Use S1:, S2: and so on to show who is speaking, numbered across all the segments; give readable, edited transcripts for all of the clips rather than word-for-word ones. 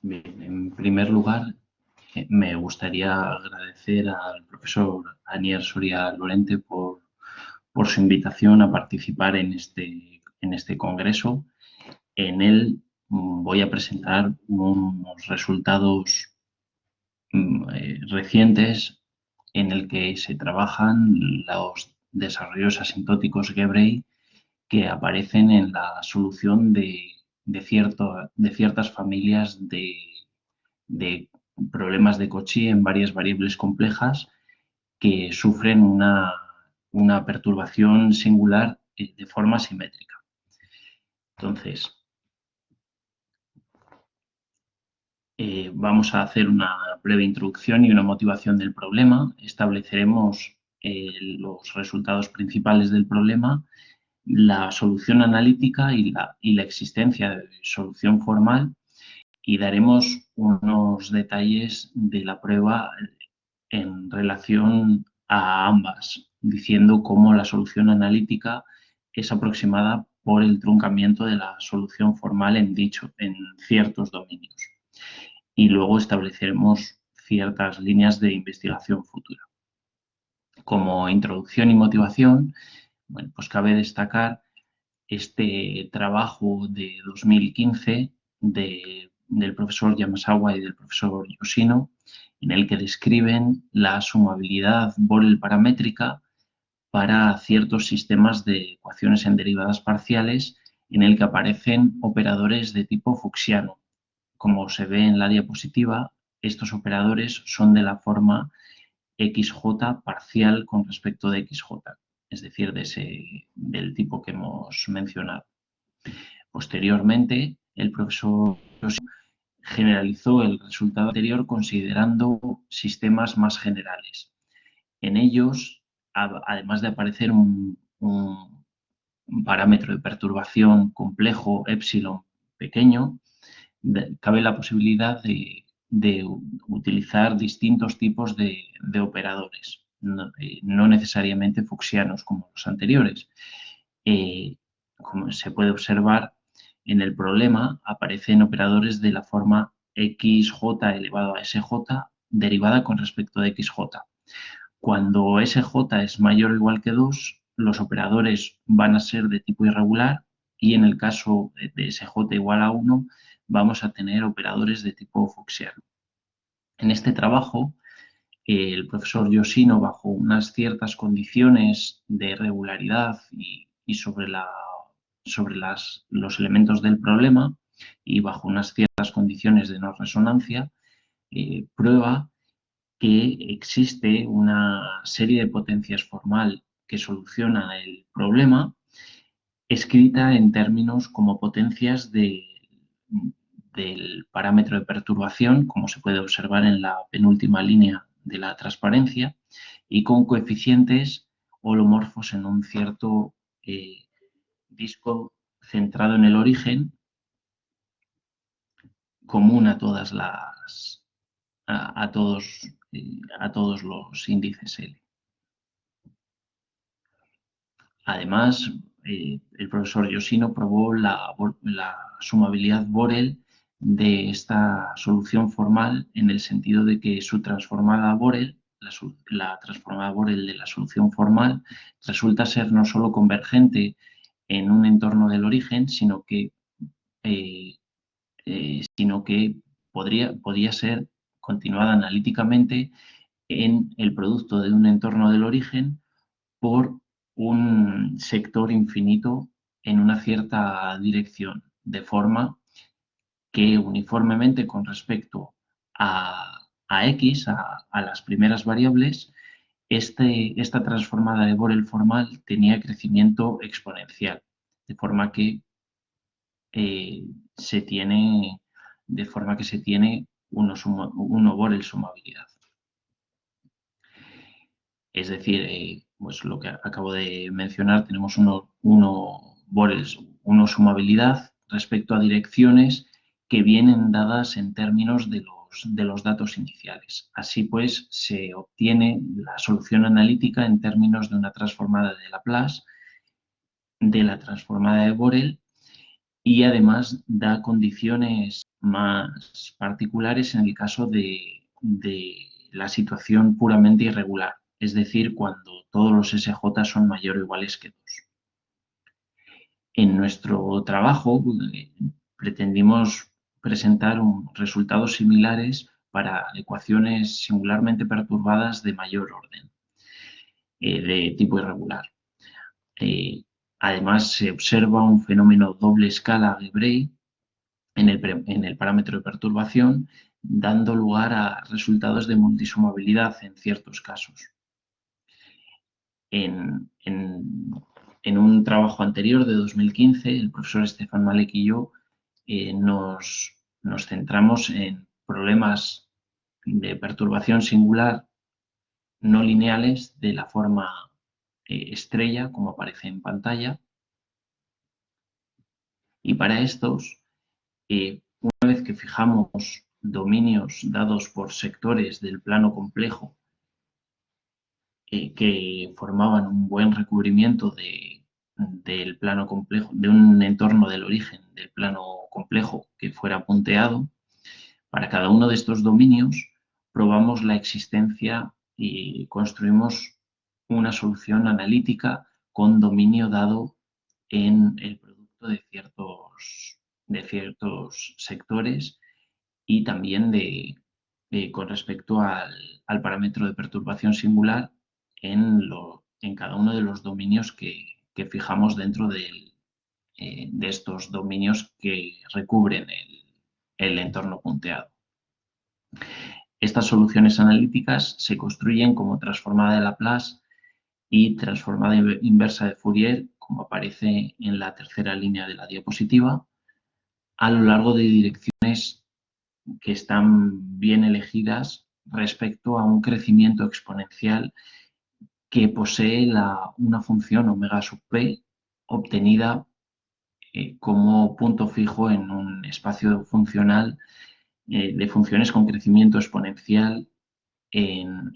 S1: Bien, en primer lugar, me gustaría agradecer al profesor Anier Soria Lorente por su invitación a participar en este congreso. En él voy a presentar unos resultados recientes en el que se trabajan los desarrollos asintóticos Gebrey que aparecen en la solución de ciertas familias de problemas de Cauchy en varias variables complejas que sufren una perturbación singular de forma simétrica. Entonces, vamos a hacer una breve introducción y una motivación del problema. Estableceremos los resultados principales del problema, la solución analítica y la existencia de solución formal, y daremos unos detalles de la prueba en relación a ambas, diciendo cómo la solución analítica es aproximada por el truncamiento de la solución formal en ciertos dominios. Y luego estableceremos ciertas líneas de investigación futura. Como introducción y motivación, bueno, pues cabe destacar este trabajo de 2015 del profesor Yamasawa y del profesor Yoshino, en el que describen la sumabilidad Borel paramétrica para ciertos sistemas de ecuaciones en derivadas parciales en el que aparecen operadores de tipo fuchsiano. Como se ve en la diapositiva, estos operadores son de la forma XJ parcial con respecto de XJ, es decir, del tipo que hemos mencionado. Posteriormente, el profesor generalizó el resultado anterior considerando sistemas más generales. En ellos, además de aparecer un parámetro de perturbación complejo, epsilon pequeño, cabe la posibilidad de utilizar distintos tipos de operadores, no necesariamente fuchsianos como los anteriores. Como se puede observar en el problema, aparecen operadores de la forma XJ elevado a SJ derivada con respecto de XJ. Cuando SJ es mayor o igual que 2, los operadores van a ser de tipo irregular, y en el caso de SJ igual a 1, vamos a tener operadores de tipo fuchsiano. En este trabajo, el profesor Yoshino, bajo unas ciertas condiciones de regularidad y sobre los elementos del problema, y bajo unas ciertas condiciones de no resonancia, prueba que existe una serie de potencias formal que soluciona el problema, escrita en términos como potencias del parámetro de perturbación, como se puede observar en la penúltima línea de la transparencia, y con coeficientes holomorfos en un cierto disco centrado en el origen, común a todos los índices L. Además, el profesor Yoshino probó la sumabilidad Borel de esta solución formal, en el sentido de que su transformada Borel, la transformada Borel de la solución formal, resulta ser no solo convergente en un entorno del origen, sino que podía ser continuada analíticamente en el producto de un entorno del origen por un sector infinito en una cierta dirección, de forma que uniformemente con respecto a X, a las primeras variables, esta transformada de Borel formal tenía crecimiento exponencial, de forma que se tiene uno Borel sumabilidad. Es decir, pues lo que acabo de mencionar, tenemos uno sumabilidad respecto a direcciones que vienen dadas en términos de los datos iniciales. Así pues, se obtiene la solución analítica en términos de una transformada de Laplace, de la transformada de Borel, y además da condiciones más particulares en el caso de la situación puramente irregular, es decir, cuando todos los SJ son mayor o iguales que 2. En nuestro trabajo pretendimos presentar resultados similares para ecuaciones singularmente perturbadas de mayor orden, de tipo irregular. Además, se observa un fenómeno doble escala Algebraic en el parámetro de perturbación, dando lugar a resultados de multisumabilidad en ciertos casos. En un trabajo anterior de 2015, el profesor Stefan Malek y yo nos centramos en problemas de perturbación singular no lineales de la forma estrella, como aparece en pantalla. Y para estos, una vez que fijamos dominios dados por sectores del plano complejo que formaban un buen recubrimiento del plano complejo, de un entorno del origen del plano complejo que fuera punteado, para cada uno de estos dominios probamos la existencia y construimos una solución analítica con dominio dado en el producto de ciertos sectores y también con respecto al parámetro de perturbación singular en cada uno de los dominios que fijamos dentro de estos dominios que recubren el entorno punteado. Estas soluciones analíticas se construyen como transformada de Laplace y transformada inversa de Fourier, como aparece en la tercera línea de la diapositiva, a lo largo de direcciones que están bien elegidas respecto a un crecimiento exponencial que posee una función omega sub p obtenida como punto fijo en un espacio funcional de funciones con crecimiento exponencial en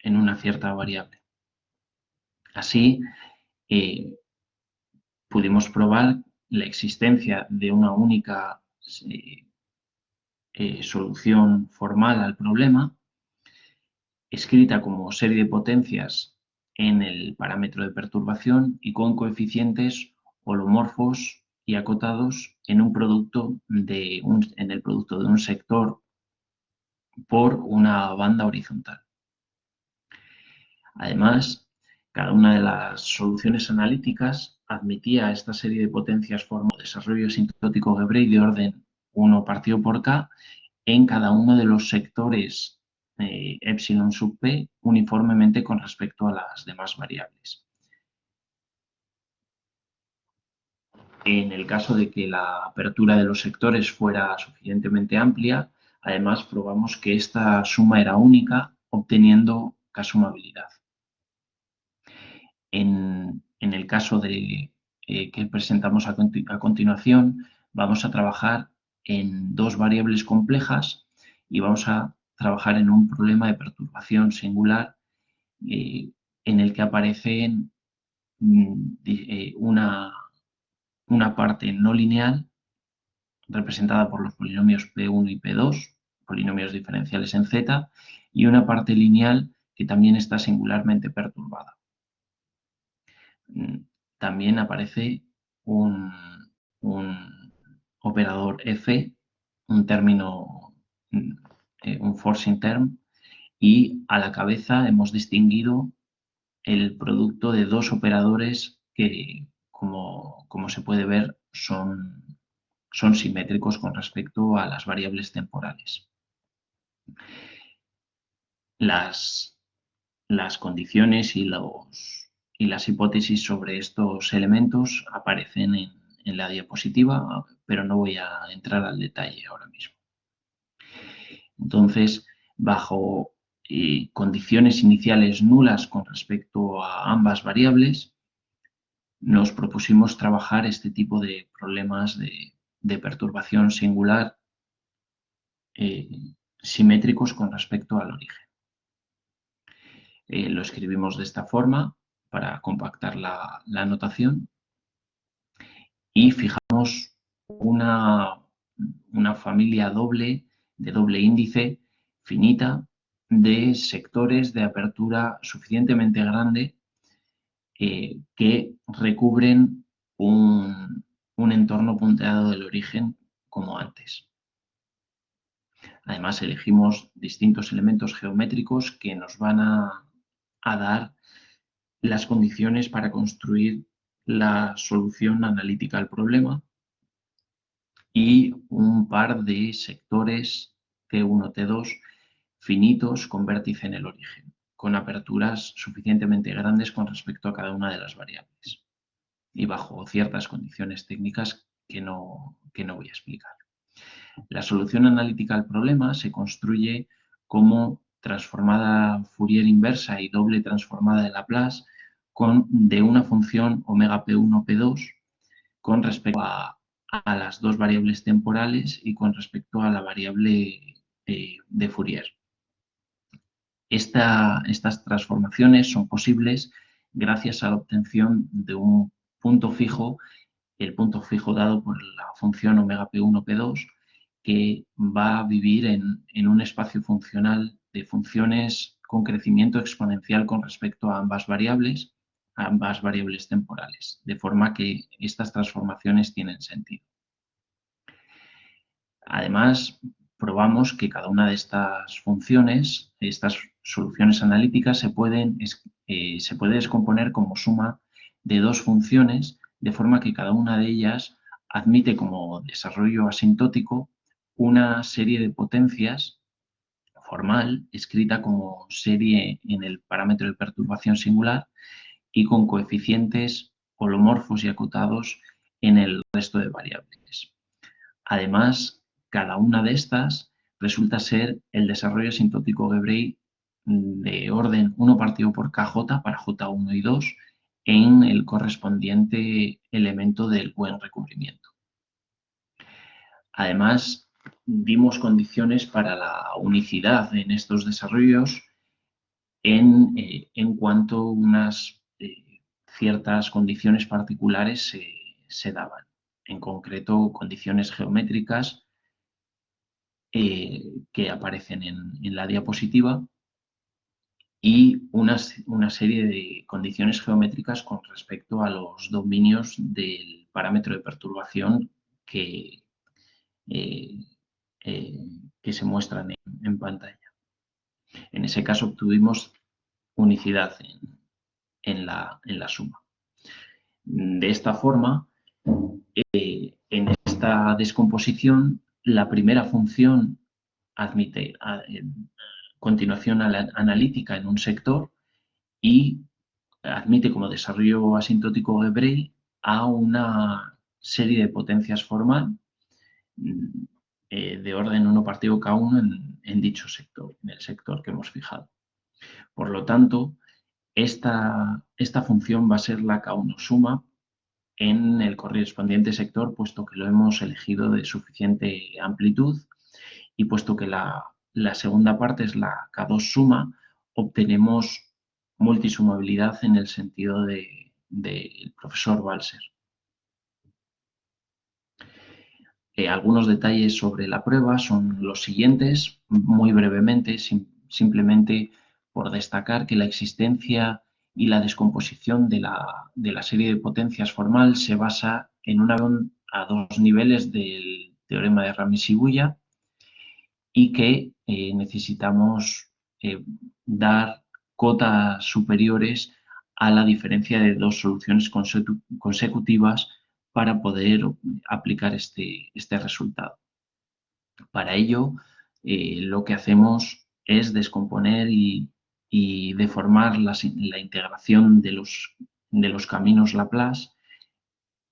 S1: una cierta variable. Así, pudimos probar la existencia de una única solución formal al problema, escrita como serie de potencias en el parámetro de perturbación y con coeficientes holomorfos y acotados en el producto de un sector por una banda horizontal. Además, cada una de las soluciones analíticas admitía esta serie de potencias formando desarrollo asintótico Algebraic de orden 1 partido por k en cada uno de los sectores epsilon sub p uniformemente con respecto a las demás variables. En el caso de que la apertura de los sectores fuera suficientemente amplia, además probamos que esta suma era única, obteniendo k-sumabilidad. En el caso que presentamos a continuación, vamos a trabajar en dos variables complejas y vamos a trabajar en un problema de perturbación singular en el que aparece una parte no lineal representada por los polinomios P1 y P2, polinomios diferenciales en Z, y una parte lineal que también está singularmente perturbada. También aparece un operador F, un término, un forcing term, y a la cabeza hemos distinguido el producto de dos operadores que, como se puede ver, son simétricos con respecto a las variables temporales. Las condiciones y las hipótesis sobre estos elementos aparecen en la diapositiva, pero no voy a entrar al detalle ahora mismo. Entonces, bajo condiciones iniciales nulas con respecto a ambas variables, nos propusimos trabajar este tipo de problemas de perturbación singular simétricos con respecto al origen. Lo escribimos de esta forma para compactar la notación y fijamos una familia doble, de doble índice, finita, de sectores de apertura suficientemente grande que recubren un entorno punteado del origen como antes. Además, elegimos distintos elementos geométricos que nos van a dar las condiciones para construir la solución analítica al problema y un par de sectores T1, T2 finitos con vértice en el origen, con aperturas suficientemente grandes con respecto a cada una de las variables y bajo ciertas condiciones técnicas que no voy a explicar. La solución analítica al problema se construye como transformada Fourier inversa y doble transformada de Laplace de una función omega P1, P2 con respecto a las dos variables temporales y con respecto a la variable de Fourier. Estas transformaciones son posibles gracias a la obtención de un punto fijo, el punto fijo dado por la función omega P1, P2, que va a vivir en un espacio funcional de funciones con crecimiento exponencial con respecto a ambas variables temporales, de forma que estas transformaciones tienen sentido. Además, probamos que cada una de estas funciones, estas soluciones analíticas, se puede descomponer como suma de dos funciones, de forma que cada una de ellas admite como desarrollo asintótico una serie de potencias formal, escrita como serie en el parámetro de perturbación singular y con coeficientes holomorfos y acotados en el resto de variables. Además, cada una de estas resulta ser el desarrollo asintótico Gevrey de orden 1 partido por kj para j1 y 2 en el correspondiente elemento del buen recubrimiento. Además, dimos condiciones para la unicidad en estos desarrollos en cuanto unas ciertas condiciones particulares se daban. En concreto, condiciones geométricas que aparecen en la diapositiva y una serie de condiciones geométricas con respecto a los dominios del parámetro de perturbación que se muestran en pantalla. En ese caso obtuvimos unicidad en la suma. De esta forma, en esta descomposición, la primera función admite continuación analítica en un sector y admite como desarrollo asintótico Gevrey a una serie de potencias formal de orden 1 partido K1 en dicho sector, en el sector que hemos fijado. Por lo tanto, esta función va a ser la K1 suma en el correspondiente sector, puesto que lo hemos elegido de suficiente amplitud y puesto que la segunda parte es la K2 suma, obtenemos multisumabilidad en el sentido del profesor Balser. Algunos detalles sobre la prueba son los siguientes, muy brevemente, simplemente por destacar que la existencia y la descomposición de la serie de potencias formal se basa en una a dos niveles del teorema de Rabi-Shibuya y que necesitamos dar cotas superiores a la diferencia de dos soluciones consecutivas para poder aplicar este resultado. Para ello, lo que hacemos es descomponer y deformar la integración de los caminos Laplace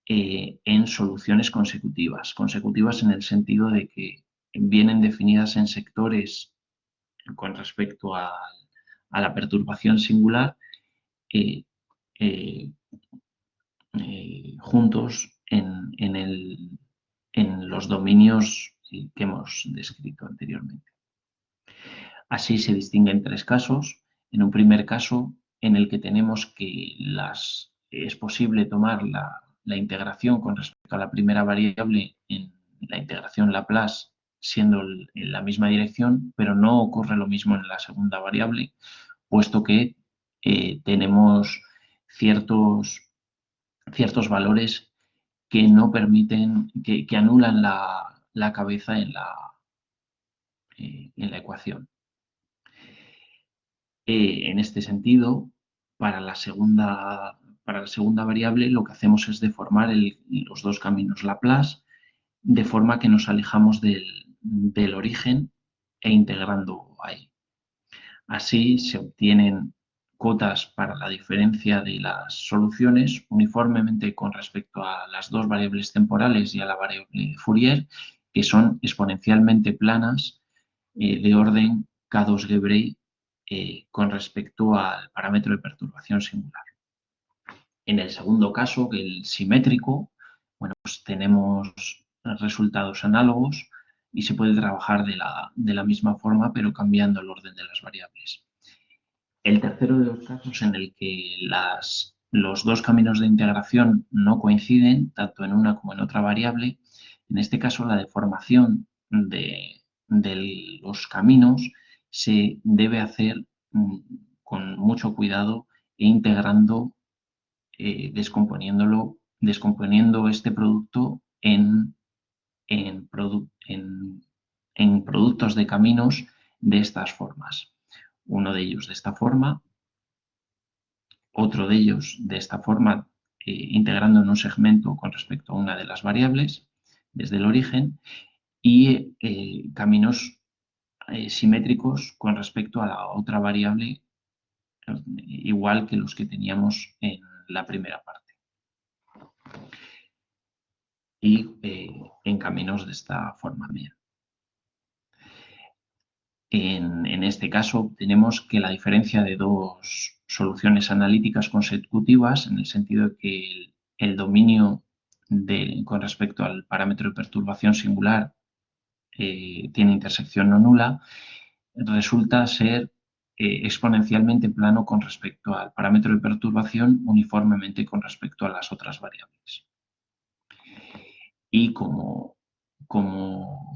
S1: en soluciones consecutivas. Consecutivas en el sentido de que vienen definidas en sectores con respecto a la perturbación singular juntos en los dominios que hemos descrito anteriormente. Así se distinguen tres casos. En un primer caso, en el que tenemos que es posible tomar la integración con respecto a la primera variable en la integración Laplace siendo en la misma dirección, pero no ocurre lo mismo en la segunda variable, puesto que tenemos ciertos valores que no permiten, que anulan la cabeza en la ecuación. En este sentido, para la segunda variable lo que hacemos es deformar los dos caminos Laplace de forma que nos alejamos del origen e integrando ahí. Así se obtienen cotas para la diferencia de las soluciones uniformemente con respecto a las dos variables temporales y a la variable de Fourier, que son exponencialmente planas de orden K2-Gevrey con respecto al parámetro de perturbación singular. En el segundo caso, el simétrico, bueno, pues tenemos resultados análogos y se puede trabajar de la misma forma, pero cambiando el orden de las variables. El tercero de los casos en el que los dos caminos de integración no coinciden, tanto en una como en otra variable, en este caso la deformación de los caminos se debe hacer con mucho cuidado e integrando, descomponiendo este producto en productos de caminos de estas formas. Uno de ellos de esta forma, otro de ellos de esta forma, integrando en un segmento con respecto a una de las variables desde el origen, y caminos simétricos con respecto a la otra variable, igual que los que teníamos en la primera parte. Y en caminos de esta forma. En este caso tenemos que la diferencia de dos soluciones analíticas consecutivas, en el sentido de que el dominio con respecto al parámetro de perturbación singular tiene intersección no nula, resulta ser exponencialmente plano con respecto al parámetro de perturbación uniformemente con respecto a las otras variables. Y como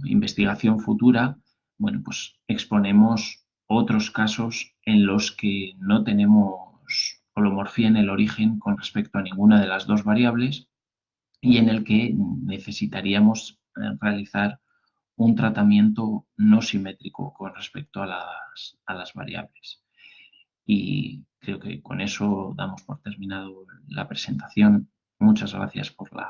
S1: investigación futura, bueno, pues exponemos otros casos en los que no tenemos holomorfía en el origen con respecto a ninguna de las dos variables y en el que necesitaríamos realizar un tratamiento no simétrico con respecto a las variables. Y creo que con eso damos por terminado la presentación. Muchas gracias por la